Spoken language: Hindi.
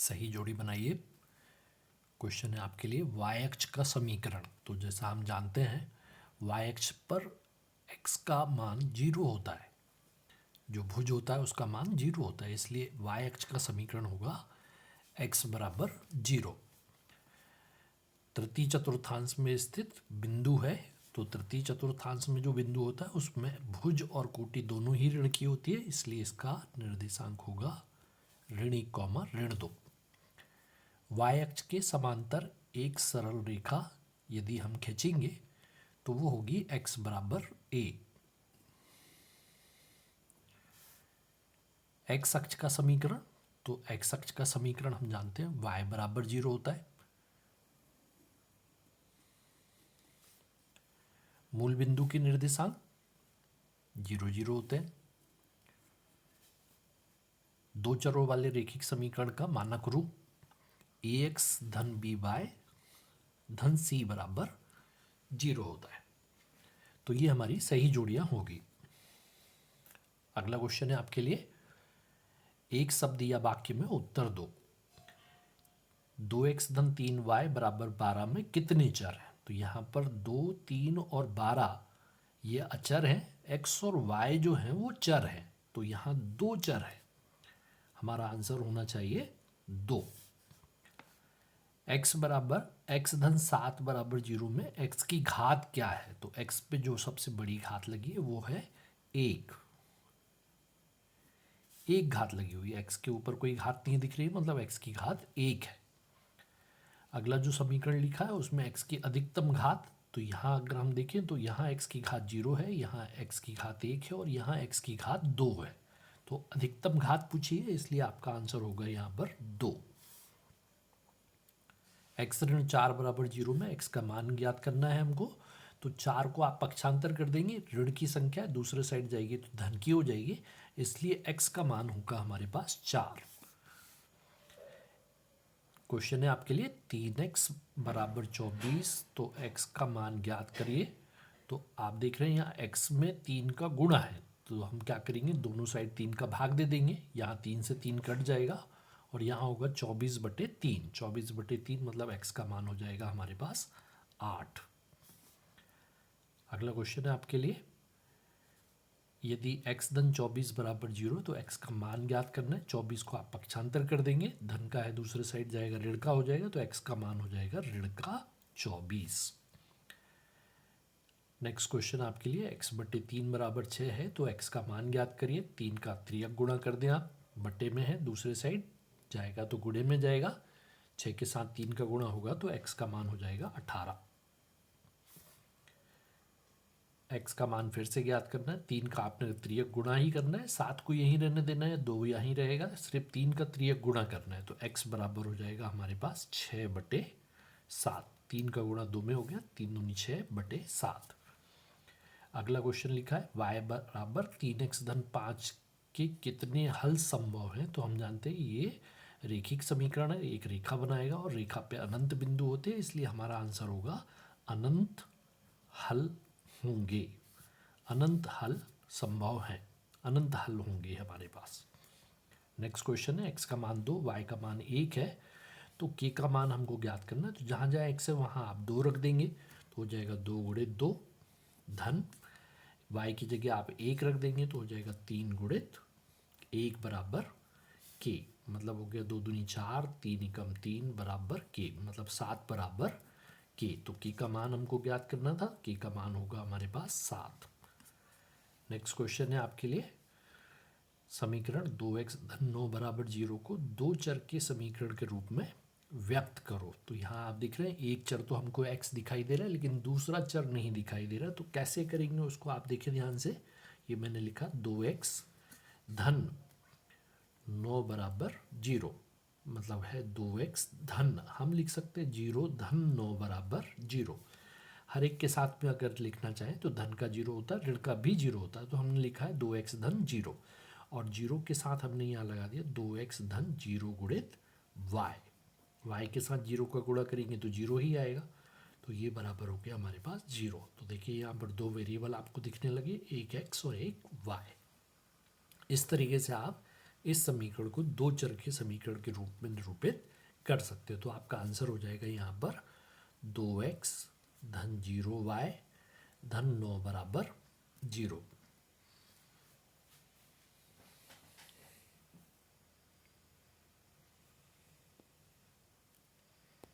सही जोड़ी बनाइए। क्वेश्चन है आपके लिए y अक्ष का समीकरण। तो जैसा हम जानते हैं y अक्ष पर x का मान 0 होता है, जो भुज होता है उसका मान 0 होता है, इसलिए y अक्ष का समीकरण होगा x बराबर 0। तृतीय चतुर्थांश में स्थित बिंदु है, तो तृतीय चतुर्थांश में जो बिंदु होता है उसमें भुज और कोटि दोनों ही ऋण की होती है, इसलिए इसका निर्देशांक होगा ऋण 1, ऋण 2। y अक्ष के समांतर एक सरल रेखा यदि हम खींचेंगे तो वो होगी x बराबर a। x अक्ष का समीकरण, तो x अक्ष का समीकरण हम जानते हैं y बराबर 0 होता है। मूल बिंदु के निर्देशांक 0 0 होते हैं। दो चरों वाले रैखिक समीकरण का मानक रूप ax धन by धन c बराबर 0 होता है। तो ये हमारी सही जोड़ियां होगी। अगला क्वेश्चन है आपके लिए, एक शब्द या वाक्य में उत्तर दो। 2x धन 3y बराबर 12 में कितने चर हैं? तो यहाँ पर 2, 3 और 12 ये अचर हैं, x और y जो हैं वो चर हैं, तो यहाँ 2 चर हैं। हमारा आंसर होना चाहिए 2। x बराबर x धन 7 बराबर 0 में x की घात क्या है? तो x पे जो सबसे बड़ी घात लगी है वो है 1। एक घात लगी हुई है, x के ऊपर कोई घात नहीं दिख रही है, मतलब x की घात 1 है। अगला जो समीकरण लिखा है उसमें x की अधिकतम घात, तो यहाँ अगर हम देखें तो यहाँ x की घात 0 है, यहाँ x की घात 1 है और यहाँ x की घात 2 है। तो अधिकतम घात पूछी है, इसलिए आपका आंसर होगा यहाँ पर 2। x ऋण 4 बराबर 0 में x का मान ज्ञात करना है हमको। तो 4 को आप पक्षांतर कर देंगे, ऋण की संख्या दूसरे साइड जाएगी तो धन की हो जाएगी, इसलिए x का मान होगा हमारे पास 4। क्वेश्चन है आपके लिए 3x बराबर 24, तो x का मान ज्ञात करिए। तो आप देख रहे हैं यहाँ x में 3 का गुणा है, तो हम क्या करेंगे, दोनों साइड 3 का भाग दे देंगे, यहाँ 3 से 3 कट जाएगा और यहाँ होगा 24/3। 24/3 मतलब x का मान हो जाएगा हमारे पास 8। अगला क्वेश्चन है आपके लिए, यदि x धन 24 बराबर 0 तो x का मान ज्ञात करना है। 24 को आप पक्षांतर कर देंगे, धन का है दूसरे साइड जाएगा ऋण का हो जाएगा, तो x का मान हो जाएगा ऋण का 24। नेक्स्ट क्वेश्चन आपके लिए, x/3 बराबर 6 है, तो x का मान ज्ञात करिए। 3 का त्रियक गुणा कर दें आप, बट्टे में है दूसरे साइड जाएगा तो गुणे में जाएगा, 6 के साथ 3 का गुणा होगा तो x का मान हो जाएगा 18। x का मान फिर से ज्ञात करना है। 3 का आपने त्रियक गुणा ही करना है, 7 को यहीं रहने देना है, 2 यहीं रहेगा, सिर्फ 3 का त्रियक गुणा करना है, तो x बराबर हो जाएगा हमारे पास 6/7। 3 का गुणा 2 में हो गया, 3 दूनी 6/7। अगला क्वेश्चन लिखा है y बराबर 3x धन 5 के कितने हल संभव हैं? तो हम जानते हैं ये रैखिक समीकरण है, एक रेखा बनाएगा और रेखा पे अनंत बिंदु होते हैं, इसलिए हमारा आंसर होगा अनंत हल होंगे। अनंत हल संभव है, अनंत हल होंगे हमारे पास। नेक्स्ट क्वेश्चन है, x का मान 2, y का मान 1 है, तो k का मान हमको ज्ञात करना है। तो जहाँ जहाँ x है वहाँ आप 2 रख देंगे, तो हो जाएगा 2 गुणित 2 धन y की जगह आप 1 रख देंगे तो हो जाएगा 3 गुणित 1 बराबर k, मतलब हो गया 2 दूनी 4, 3 एकम 3 बराबर k, मतलब 7 बराबर k। तो k का मान हमको ज्ञात करना था, k का मान होगा हमारे पास 7। नेक्स्ट क्वेश्चन है आपके लिए, समीकरण 2x धन 9 बराबर 0 को दो चर के समीकरण के रूप में व्यक्त करो। तो यहाँ आप देख रहे हैं एक चर तो हमको x दिखाई दे रहा है लेकिन दूसरा चर नहीं दिखाई दे रहा, तो कैसे करेंगे उसको आप देखें ध्यान से। ये मैंने लिखा 2x धन 9 बराबर 0, मतलब है 2x धन, हम लिख सकते हैं 0 धन 9 बराबर 0। हर एक के साथ में अगर लिखना चाहें तो धन का 0 होता है, ऋण का भी 0 होता है, तो हमने लिखा है 2x धन 0 और 0 के साथ हमने यहाँ लगा दिया 2x धन 0 गुणित y के साथ 0 का गुणा करेंगे तो 0 ही आएगा, तो ये बराबर हो गया हमारे पास 0। तो देखिए यहाँ पर दो वेरिएबल आपको दिखने लगे, एक x और एक y। इस तरीके से आप इस समीकरण को दो चर के समीकरण के रूप में निरूपित कर सकते हो। तो आपका आंसर हो जाएगा यहाँ पर 2x धन 0y धन 9 बराबर 0।